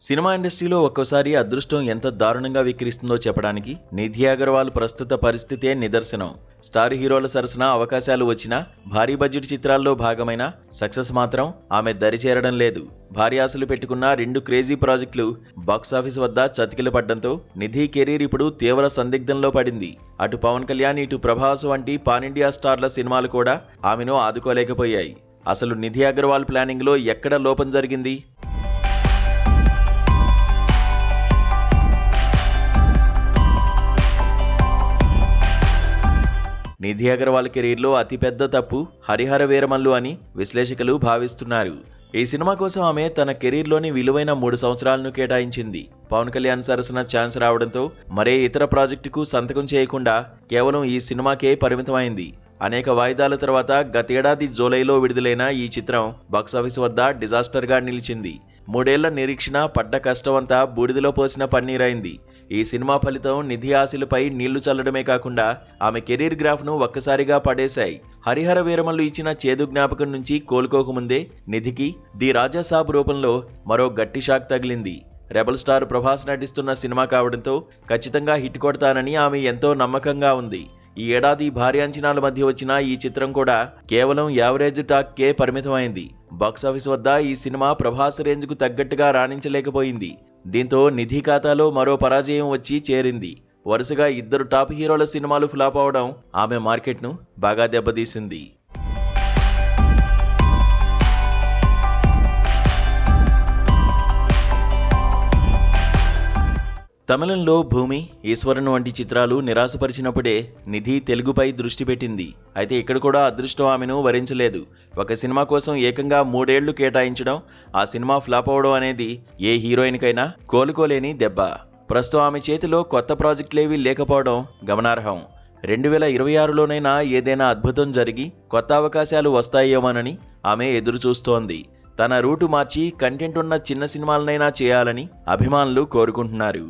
Cinema ఇండస్ట్రీలో ఒక్కోసారి అదృష్టం ఎంత దారుణంగా విక్రిస్తుందో చెప్పడానికి నిధి అగర్వాల్ ప్రస్తుత పరిస్థితే నిదర్శనం. స్టార్ హీరోల సరసన అవకాశాలు వచ్చినా భారీ బడ్జెట్ చిత్రాల్లో భాగమైన సక్సెస్ మాత్రం ఆమె దరిచేరడం లేదు. భారీ ఆశలు పెట్టుకున్న 2 క్రేజీ ప్రాజెక్టులు బాక్సాఫీస్ వద్ద చతికిల పడ్డంతో నిధి కెరీర్ ఇప్పుడు తీవ్ర సందిగ్ధంలో పడింది. అటు పవన్ కళ్యాణ్, ఇటు ప్రభాస్ వంటి పాన్ ఇండియా స్టార్ల సినిమాలు కూడా ఆమెను ఆదుకోలేకపోయాయి. అసలు నిధి అగర్వాల్ ప్లానింగ్లో ఎక్కడ లోపం జరిగింది? నిధి అగర్వాల్ కెరీర్లో అతిపెద్ద తప్పు హరిహర వీరమల్లు అని విశ్లేషకులు భావిస్తున్నారు. ఈ సినిమా కోసం ఆమె తన కెరీర్లోని విలువైన 3 సంవత్సరాలను కేటాయించింది. పవన్ కళ్యాణ్ సరసన ఛాన్స్ రావడంతో మరే ఇతర ప్రాజెక్టుకు సంతకం చేయకుండా కేవలం ఈ సినిమాకే పరిమితమైంది. అనేక వాయిదాల తర్వాత గతేడాది జూలైలో విడుదలైన ఈ చిత్రం బాక్సాఫీస్ వద్ద డిజాస్టర్గా నిలిచింది. 3 ఏళ్ల నిరీక్షణ, పడ్డ కష్టమంతా బూడిదలో పోసిన పన్నీరైంది. ఈ సినిమా ఫలితం నిధి ఆశలపై నీళ్లు చల్లడమే కాకుండా ఆమె కెరీర్ గ్రాఫ్ను ఒక్కసారిగా పడేశాయి. హరిహర వీరమల్లు ఇచ్చిన చేదు జ్ఞాపకం నుంచి కోలుకోకముందే నిధికి ది రాజా సాబ్ రూపంలో మరో గట్టి షాక్ తగిలింది. రెబల్ స్టార్ ప్రభాస్ నటిస్తున్న సినిమా కావడంతో ఖచ్చితంగా హిట్ కొడతానని ఆమె ఎంతో నమ్మకంగా ఉంది. ఈ ఏడాది భారీ అంచనాల మధ్య వచ్చిన ఈ చిత్రం కూడా కేవలం యావరేజ్ టాక్కే పరిమితమైంది. బాక్సాఫీస్ వద్ద ఈ సినిమా ప్రభాస్ రేంజ్కు తగ్గట్టుగా రాణించలేకపోయింది. దీంతో నిధి ఖాతాలో మరో పరాజయం వచ్చి చేరింది. వరుసగా 2 టాప్ హీరోల సినిమాలు ఫ్లాప్ అవడం ఆమె మార్కెట్ను బాగా దెబ్బతీసింది. తమిళంలో భూమి, ఈశ్వరన్ వంటి చిత్రాలు నిరాశపరిచినప్పుడే నిధి తెలుగుపై దృష్టి పెట్టింది. అయితే ఇక్కడ కూడా అదృష్టం ఆమెను వరించలేదు. ఒక సినిమా కోసం ఏకంగా 3 ఏళ్లు కేటాయించడం, ఆ సినిమా ఫ్లాప్ అవడం అనేది ఏ హీరోయిన్కైనా కోలుకోలేని దెబ్బ. ప్రస్తుతం ఆమె చేతిలో కొత్త ప్రాజెక్టులేవీ లేకపోవడం గమనార్హం. 2026లోనైనా ఏదైనా అద్భుతం జరిగి కొత్త అవకాశాలు వస్తాయేమోనని ఆమె ఎదురు చూస్తోంది. తన రూటు మార్చి కంటెంట్ ఉన్న చిన్న సినిమాలనైనా చేయాలని అభిమానులు కోరుకుంటున్నారు.